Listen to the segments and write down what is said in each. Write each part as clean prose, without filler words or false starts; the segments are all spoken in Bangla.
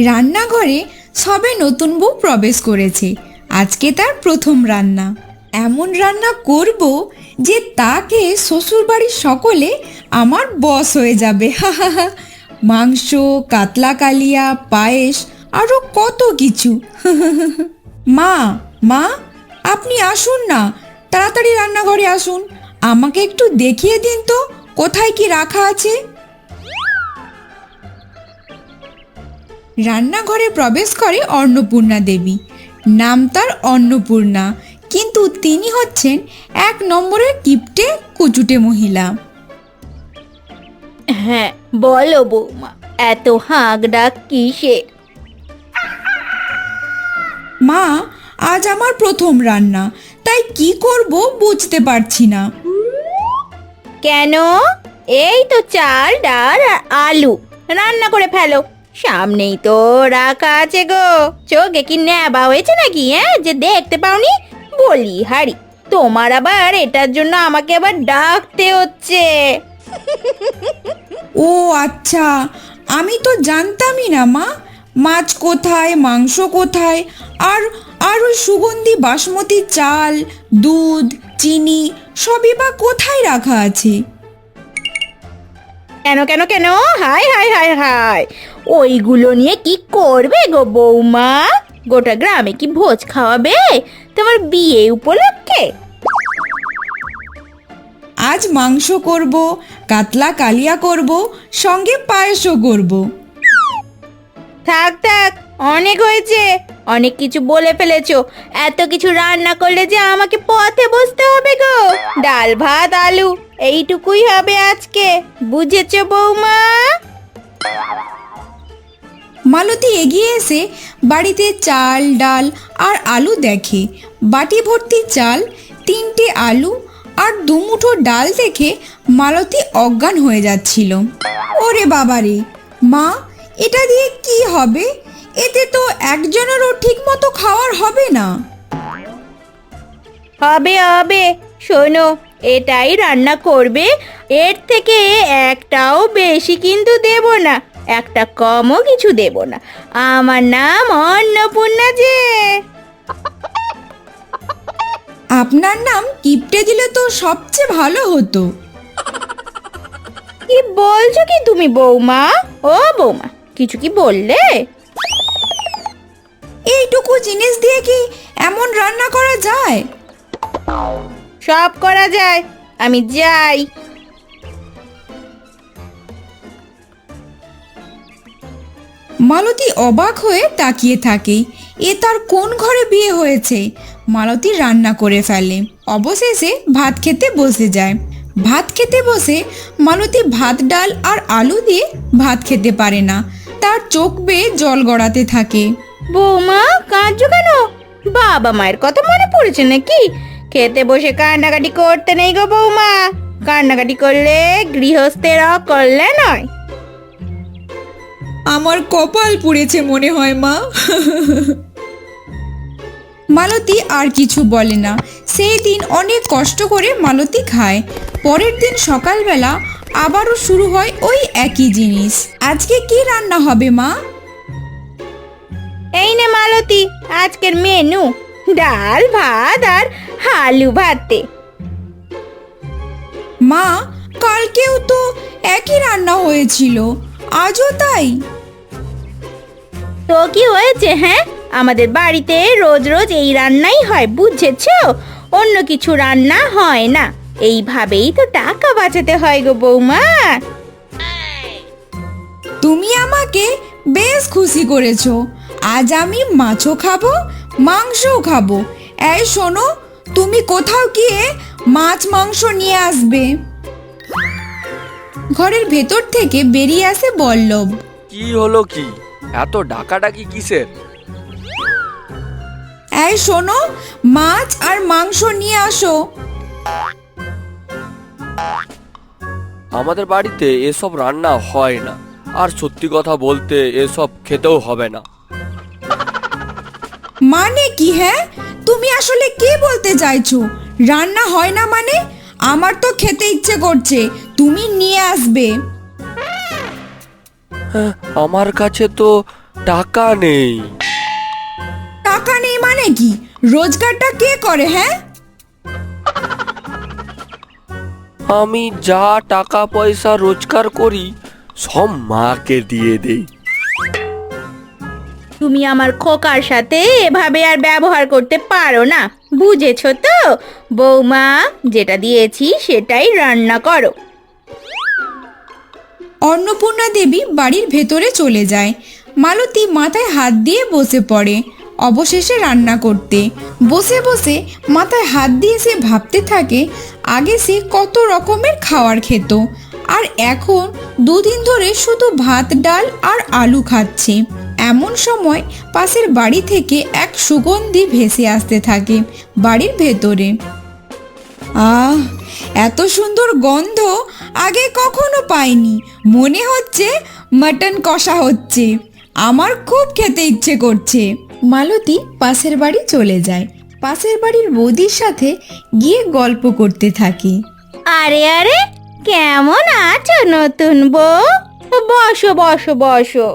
রান্নাঘরে সবে নতুন বউ প্রবেশ করেছে। আজকে তার প্রথম রান্না। এমন রান্না করব যে তাকে শ্বশুরবাড়ির সকলে আমার বস হয়ে যাবে। হা হা হা। মাংস, কাতলা কালিয়া, পায়েস, আরও কত কিছু। মা, মা, আপনি আসুন না, তাড়াতাড়ি রান্নাঘরে আসুন। আমাকে একটু দেখিয়ে দিন তো কোথায় কি রাখা আছে। রান্নাঘরে প্রবেশ করে অন্নপূর্ণা দেবী। নাম তার অন্নপূর্ণা, কিন্তু তিনি হচ্ছেন এক নম্বরের কিপটে কুচুটে মহিলা। হ্যাঁ, বলো বৌমা, এত হাঁক ডাক কিসের? মা, আজ আমার প্রথম রান্না, তাই কি করব বুঝতে পারছি না। কেন? এই তো চাল ডাল আর আলু, রান্না করে ফেলো। সামনেই তো রাখা আছে গো। চোখে কি নেবা হয়েছে নাকি, যে দেখতে পাওনি? বলি হারি, তোমার আবার এটার জন্য আমাকে আবার ডাকতে হচ্ছে। ও আচ্ছা, আমি তো জানতামই না মা। মাছ কোথায়, মাংস কোথায়, আর আর ওই সুগন্ধি বাসমতি চাল, দুধ, চিনি সবই বা কোথায় রাখা আছে? কেন কেন কেন? হাই হাই হাই হাই, ওইগুলো নিয়ে কি করবে গো বৌমা? গোটা গ্রামে কি ভোজ খাওয়াবে তোমার বিয়ে উপলক্ষে? আজ মাংস করব, কাতলা কালিয়া করব, সঙ্গে পায়েসও করব। থাক থাক, অনেক হয়েছে। অনেক কিছু বলে ফেলেছো। এত কিছু রান্না করলে যে আমাকে পথে বসতে হবে গো। ডাল ভাত আলু এইটুকুই হবে আজকে, বুঝেছো বৌমা? মালতী এগিয়ে এসে বাড়িতে চাল ডাল আর আলু দেখে। বাটি ভর্তি চাল, 3টে আলু আর 2 মুঠো ডাল দেখে মালতী অজ্ঞান হয়ে যাচ্ছিল। ওরে বাবারে, মা, এটা দিয়ে কি হবে? এতে তো একজনেরও ঠিক মতো খাওয়ার হবে না। হবে হবে, শোনো, এটাই রান্না করবে। এর থেকে একটাও বেশি কিন্তু দেব না, একটা কমও কিছু দেব না। আমার নাম অন্নপূর্ণা যে। আপনার নাম কিপটে দিলে তো সবচেয়ে ভালো হতো। কি বলছো কি তুমি বৌমা? ও বৌমা, কিছু কি বললে? এইটুকু জিনিস দিয়ে কি এমন রান্না করা যায়? সব করা যায়, আমি যাই। মালতী অবাক হয়ে তাকিয়ে থাকে। এ তার কোন ঘরে বিয়ে হয়েছে? মালতী রান্না করে ফেলে। অবশেষে ভাত খেতে বসে যায়। ভাত খেতে বসে মালতী ভাত ডাল আর আলু দিয়ে ভাত খেতে পারে না। তার চোখ বেয়ে জল গড়াতে থাকে। বৌমা, কাঁদছো কেন? বাবা মায়ের কথা মনে পড়েছে নাকি? খেতে বসে কান্নাকাটি করতে নেই গো বৌমা। কান্নাকাটি করলে গৃহস্থের অকল্যাণ হয়। আমার কপাল পুড়েছে মনে হয় মা। মালতী আর কিছু বলে না। সেই দিন অনেক কষ্ট করে মালতী খায়। পরের দিন সকালবেলা আবারও শুরু হয় ওই একই জিনিস। আজকে কি রান্না হবে মা? এই নে মালতী, আজকের মেনু ডাল ভাত আর আলু ভাতে। মা, কালকেও তো একই রান্না হয়েছিল, আজও তাই? তো কি হয়েছে? আমাদের বাড়িতে রোজ রোজ এই রান্নাই হয়, বুঝেছো? অন্য কিছু রান্না হয় না। এইভাবেই তো টাকা বাঁচাতে হয় গো বৌমা। তুমি আমাকে বেশ খুশি করেছো। আজ আমি মাছও খাবো, মাংসও খাবো। এই শোনো, তুমি কোথাও গিয়ে মাছ মাংস নিয়ে আসবে। ঘরের ভেতর থেকে বেরিয়ে আসে বল্লভ। কি হলো কি? এত ডাকাডাকি কিসের? এই শোনো, মাছ আর মাংস নিয়ে আসো। আমাদের বাড়িতে এসব রান্না হয় না, আর সত্যি কথা বলতে এসব খেতেও হবে না। মানে কি? তুমি আসলে কি বলতে চাইছো? রান্না হয় না মানে? আমার তো খেতে ইচ্ছে করছে, তুমি নিয়ে আসবে। আমার কাছে তো টাকা নেই। টাকা নেই মানে কি? রোজগারটা কে করে? হ্যাঁ, আমি যা টাকা পয়সা রোজগার করি সব মাকে দিয়ে দেই। তুমি আমার খোকার সাথে এভাবে আর ব্যবহার করতে পারো না, বুঝেছো তো? বৌমা, যেটা দিয়েছি সেটাই রান্না করো। অন্নপূর্ণা দেবী বাড়ির ভেতরে চলে যায়। মালতী মাথায় হাত দিয়ে বসে পড়ে অবশেষে রান্না করতে। বসে বসে মাথায় হাত দিয়ে সে ভাবতে থাকে আগে সে কত রকমের খাবার খেত, আর এখন দুদিন ধরে শুধু ভাত ডাল আর আলু খাচ্ছে। এমন সময় পাশের বাড়ি থেকে এক সুগন্ধি ভেসে আসতে থাকে বাড়ির ভেতরে। আহ, এত সুন্দর গন্ধ আগে কখনো পাইনি। মনে হচ্ছে মাটন কষা হচ্ছে। আমার খুব খেতে ইচ্ছে করছে। মালতী পাশের বাড়ি চলে যায়। পাশের বাড়ির বৌদির সাথে গিয়ে গল্প করতে থাকে। আরে আরে, কেমন আছো নতুন বউ? বসো বসো বসো।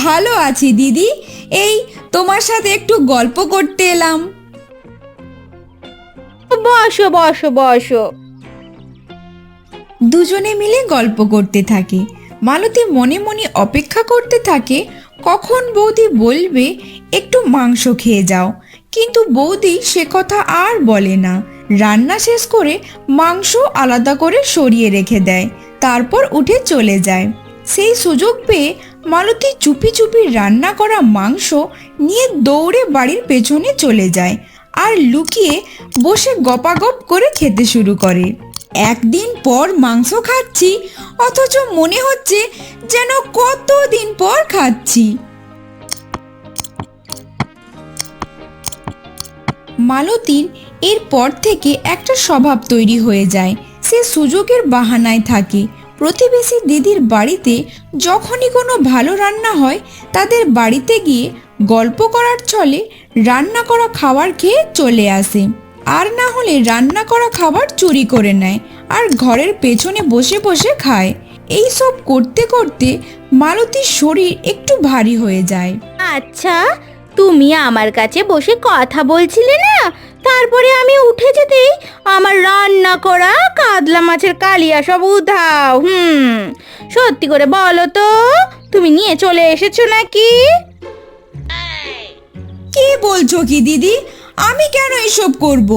ভালো আছি দিদি, এই তোমার সাথে একটু গল্প করতে এলাম। বসো বসো বসো। দুজনে মিলে গল্প করতে থাকে। মালতী মনে মনে অপেক্ষা করতে থাকে কখন বৌদি বলবে একটু মাংস খেয়ে যাও, কিন্তু বৌদি সে কথা আর বলে না। রান্না শেষ করে মাংস আলাদা করে সরিয়ে রেখে দেয়, তারপর উঠে চলে যায়। সেই সুযোগ পেয়ে মালতী চুপি চুপি রান্না করা মাংস নিয়ে দৌড়ে বাড়ির পেছনে চলে যায় আর লুকিয়ে বসে গপাগপ করে খেতে শুরু করে। একদিন পর মাংস খাচ্ছি, অথচ মনে হচ্ছে যেন কতদিন পর খাচ্ছি। মালতীর এরপর থেকে একটা স্বভাব তৈরি হয়ে যায়। সে সুযোগের বাহানায় থাকে। প্রতিবেশী দিদির বাড়িতে যখনই কোনো ভালো রান্না হয় তাদের বাড়িতে গিয়ে গল্প করার ছলে রান্না করা খাবার খেয়ে চলে আসে, আর না হলে রান্না করা খাবার চুরি করে নেয় আর ঘরের পেছনে বসে বসে খায়। এই সব করতে করতে মালতীর শরীর একটু ভারী হয়ে যায়। আচ্ছা, তুমি আমার কাছে বসে কথা বলছিলে না, তারপরে আমি উঠে যেতেই আমার রান্না করা কাতলা মাছের কালিয়া সব উধাও। সত্যি করে বলো তো, তুমি নিয়ে চলে এসেছো নাকি? কি বলছো কি দিদি? আমি কেন এসব করব?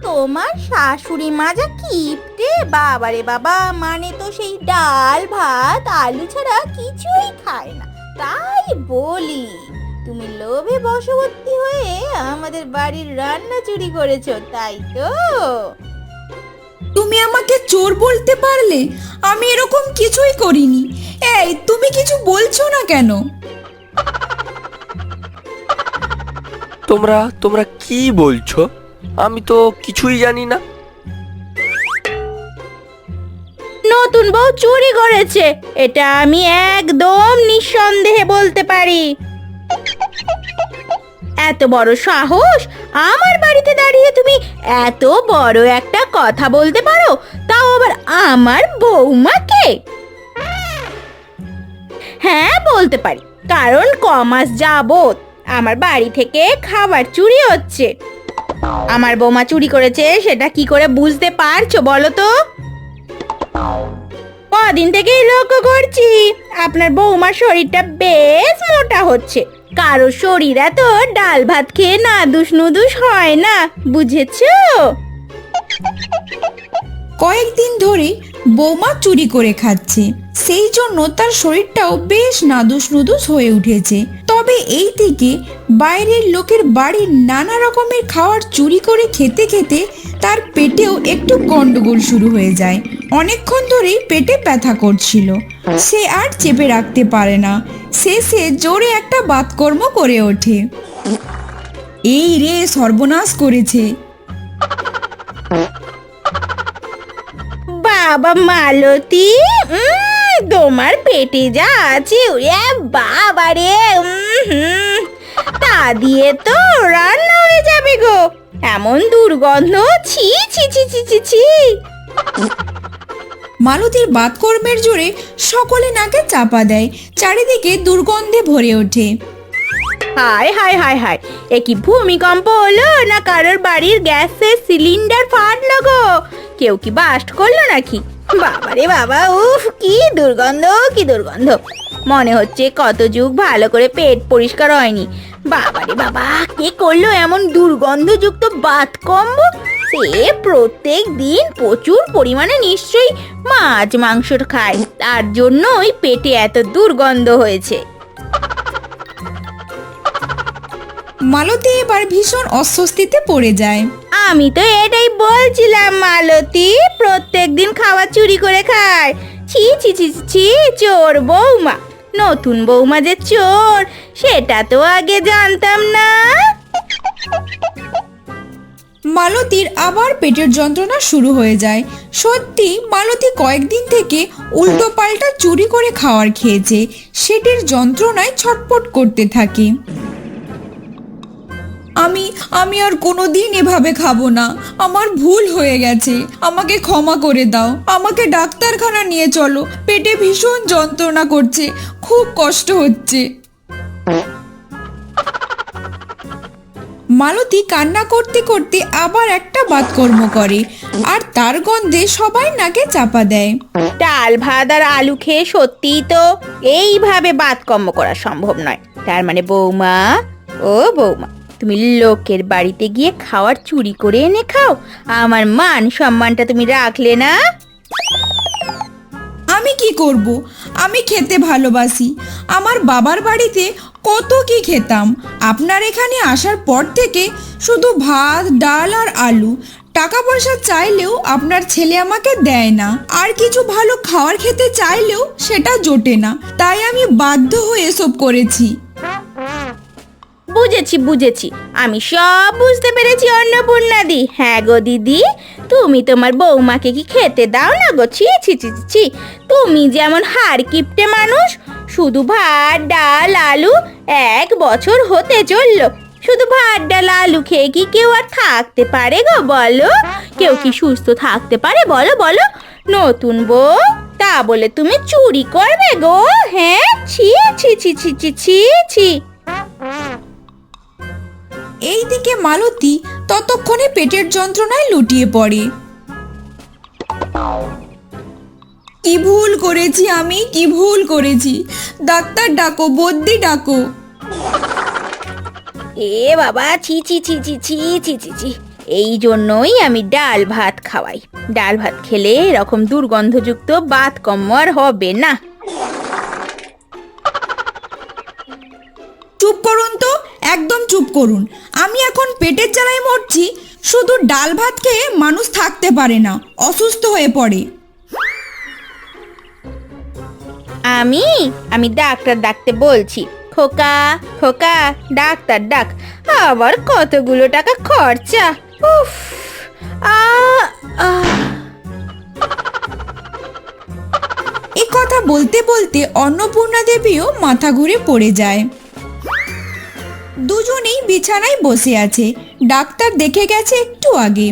তোমার শাশুড়ি মা যা কিপটে, বাবারে বাবা, মানে তো সেই ডাল ভাত আলু ছাড়া কিছুই খায় না। তাই বলি, তুমি লোভে বশবর্তী হয়ে আমাদের বাড়ির রান্না চুরি করেছো, তাই তো? তুমি আমাকে চোর বলতে পারলে? আমি এরকম কিছুই করিনি। এই, তুমি কিছু বলছো না কেন? তোমরা কি বলছো? আমি তো কিছুই জানি না। নতুন বউ চুরি করেছে, এটা আমি একদম নিঃসন্দেহে বলতে পারি। এত বড় সাহস, আমার বাড়িতে দাঁড়িয়ে তুমি এত বড় একটা কথা বলতে পারো, তাও আবার আমার বৌমাকে? হ্যাঁ, বলতে পারি, কারণ কমাস যাবত আমার বাড়ি থেকে খাবার চুরি হচ্ছে। আমার বৌমা চুরি করেছে সেটা কি করে বুঝতে পারছো বলো তো? কদিন থেকেই লক্ষ্য করছি আপনার বৌমার শরীরটা বেশ মোটা হচ্ছে। কারো শরীর এত ডাল ভাত খেয়ে নাদুস নুদুস হয় না, বুঝেছো? কয়েকদিন ধরে বৌমা চুরি করে খাচ্ছে, সেই জন্য তার শরীরটাও বেশ নাদুস নুদুস হয়ে উঠেছে। তবে এই দিকে বাইরের লোকের বাড়ির নানা রকমের খাবার চুরি করে খেতে খেতে তার পেটেও একটু গন্ডগোল শুরু হয়ে যায়। অনেকক্ষণ ধরেই পেটে ব্যথা করছিল, সে আর চেপে রাখতে পারে না। শেষে জোরে একটা বাতকর্ম করে ওঠে। এই রে, সর্বনাশ করেছে। বাবা মালতী, তোমার পেটে যা আছে, ওরে বাবা রে, তা দিয়ে তো রান্না হয়ে যাবে গো। এমন দুর্গন্ধ, ছি ছি ছি ছি ছি ছি। মালতীর বাতকর্মের জোরে সকলে নাকে চাপা দেয়, চারিদিকে দুর্গন্ধে ভরে ওঠে। হায় হায় হায় হায়, এ কি ভূমিকম্প হলো না কারোর বাড়ির গ্যাসের সিলিন্ডার ফাটলো গো? কেউ কি বাস্ট করলো নাকি? বাবারে বাবা, উফ কি দুর্গন্ধ, কি দুর্গন্ধ! মনে হচ্ছে কত যুগ ভালো করে পেট পরিষ্কার হয়নি। বাবারে বাবা, কে করলো এমন দুর্গন্ধযুক্ত বাতকম্ব? সে প্রত্যেক দিন প্রচুর পরিমাণে নিশ্চয়ই মাছ মাংস খায়, তার জন্যই পেটে এত দুর্গন্ধ হয়েছে। মালতী এবার ভীষণ অস্বস্তিতে পড়ে যায়। আমি তো এটাই বলছিলাম মালতী, প্রত্যেক দিন খাওয়া চুরি করে খায়। ছি ছি ছি ছি, চোর বৌমা! নতুন বৌমা যে চোর সেটা তো আগে জানতাম না। মালতীর আবার পেটের যন্ত্রণা শুরু হয়ে যায়। সত্যি মালতী কয়েকদিন থেকে উল্টো পাল্টা চুরি করে খাওয়ার খেয়েছে, সেটির যন্ত্রণায় ছটফট করতে থাকে। আমি আর কোনোদিন এভাবে খাবো না, আমার ভুল হয়ে গেছে, আমাকে ক্ষমা করে দাও, আমাকে ডাক্তারখানা নিয়ে চলো, পেটে ভীষণ যন্ত্রণা করছে, খুব কষ্ট হচ্ছে। মালতী কান্না করতে করতে আবার একটা বাতকর্ম করে, আর তার গন্ধে সবাই নাকে চাপা দেয়। ডাল ভাত আর আলু খেয়ে সত্যিই তো এইভাবে বাতকর্ম করা সম্ভব নয়। তার মানে বৌমা, ও বৌমা, তুমি লোকের বাড়িতে গিয়ে খাওয়ার চুরি করে এনে খাও, আমার মান সম্মানটা তুমি রাখলে না। আমি কি করব? আমি খেতে ভালোবাসি, আমার বাবার বাড়িতে কত কি খেতাম। আপনার এখানে আসার পর থেকে শুধু ভাত ডাল আর আলু, টাকা পয়সা চাইলেও আপনার ছেলে আমাকে দেয় না, আর কিছু ভালো খাবার খেতে চাইলেও সেটা জোটে না, তাই আমি বাধ্য হয়ে এসব করেছি। বুঝেছি বুঝেছি, আমি সব বুঝতে পেরেছি অন্নপূর্ণাদি। হ্যাঁ গো দিদি, তুমি তোমার বৌমাকে কি খেতে দাও না গো? ছি ছি ছি ছি ছি, তুমি যেমন হাড় কিপটে মানুষ, শুধু ভাত ডাল আলু 1 বছর হতে চললো, শুধু ভাত ডাল আলু খেয়ে কি কেউ আর থাকতে পারে গো বলো? কেউ কি সুস্থ থাকতে পারে বলো বলো? নতুন বউ তা বলে তুমি চুরি করবে গো? হ্যাঁ, ছি ছি ছি ছি ছি ছি ছি। এইদিকে মালতী ততক্ষণে পেটের যন্ত্রণায় লুটিয়ে পড়ে। কি ভুল করেছি আমি, কি ভুল করেছি? ডাক্তার ডাকো, বদ্যি ডাকো। এ বাবা, ছি ছি ছি ছি ছি ছি ছি ছি, এই জন্যই আমি ডাল ভাত খাওয়াই। ডাল ভাত খেলে এরকম দুর্গন্ধযুক্ত বাতকর্ম আর হবে না। চুপ করুন তো, একদম চুপ করুন। আমি এখন পেটের জ্বালায় মরছি, শুধু ডাল ভাত খেয়ে মানুষ থাকতে পারে না, অসুস্থ হয়ে পড়ে। আমি ডাক্তার ডাকতে বলছি। খোকা খোকা, ডাক্তার ডাক। আবার কতগুলো টাকা খরচা। উফ, এ কথা বলতে বলতে অন্নপূর্ণা দেবীও মাথা ঘুরে পড়ে যায়। দুজনেই বিছানায় বসে আছে, ডাক্তার দেখে গেছে একটু আগে।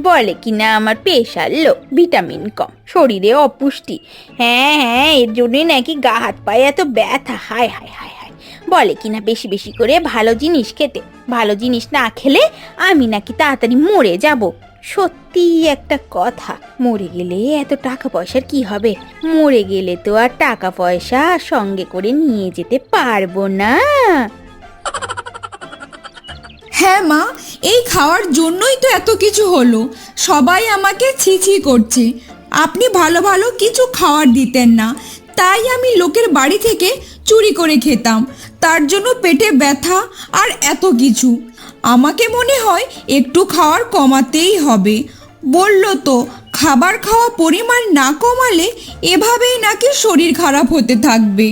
বলে কিনা আমার প্রেশার লো, ভিটামিন কম, শরীরে অপুষ্টি। হ্যাঁ হ্যাঁ, এর জন্যই নাকি গা হাত পায়ে এত ব্যথা। হায় হায় হায় হায়। বলে কিনা বেশি বেশি করে ভালো জিনিস খেতে, ভালো জিনিস না খেলে আমি নাকি তাড়াতাড়ি মরে যাব। সত্যি একটা কথা, মরে গেলে এত টাকা পয়সার কি হবে? মরে গেলে তো আর টাকা পয়সা সঙ্গে করে নিয়ে যেতে পারবো না। হ্যাঁ মা, এই খাওয়ার জন্যই তো এত কিছু হলো, সবাই আমাকে ছি ছি করছে। আপনি ভালো ভালো কিছু খাওয়ার দিতেন না, তাই আমি লোকের বাড়ি থেকে চুরি করে খেতাম, তার জন্য পেটে ব্যথা আর এত কিছু। আমাকে মনে হয় একটু খাওয়ার কমাতেই হবে। বলল তো খাবার খাওয়া পরিমাণ না কমালে এভাবেই নাকি শরীর খারাপ হতে থাকবে।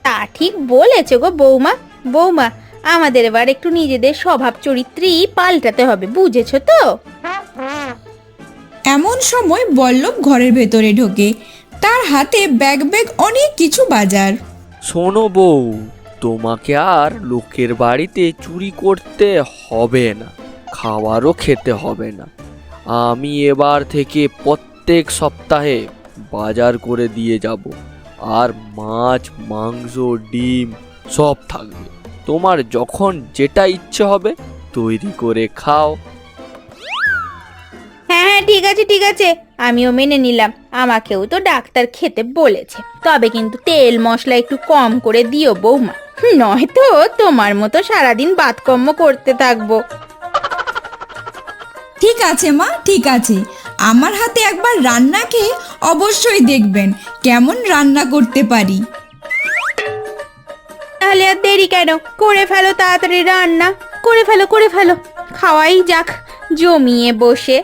তা ঠিক বলেছ গো বৌমা। বৌমা, আমাদের এবার একটু নিজেদের স্বভাব চরিত্রই পাল্টাতে হবে, বুঝেছো তো? এমন সময় বল্লভ ঘরের ভেতরে ঢোকে, তার হাতে ব্যাগ ব্যাগ অনেক কিছু বাজার। শোনো বউ, তোমাকে আর লোকের বাড়িতে চুরি করতে হবে না, খাবারও খেতে হবে না। আমি এবার থেকে প্রত্যেক সপ্তাহে বাজার করে দিয়ে যাব, আর মাছ, মাংস, ডিম সব থাকবে। তোমার যখন যেটা ইচ্ছে হবে তৈরি করে খাও। হ্যাঁ হ্যাঁ, ঠিক আছে ঠিক আছে, আমিও মেনে নিলাম। আমাকেও তো ডাক্তার খেতে বলেছে। তবে কিন্তু তেল মশলা একটু কম করে দিও বৌমা, নয়তো তোমার মতো সারাদিন বাতকর্ম করতে থাকবো। ঠিক আছে মা, ঠিক আছে। আমার হাতে একবার রান্না খেয়ে অবশ্যই দেখবেন কেমন রান্না করতে পারি। তাহলে আর দেরি কেন, করে ফেলো তাড়াতাড়ি রান্না, করে ফেলো করে ফেলো। খাওয়াই যাক জমিয়ে বসে।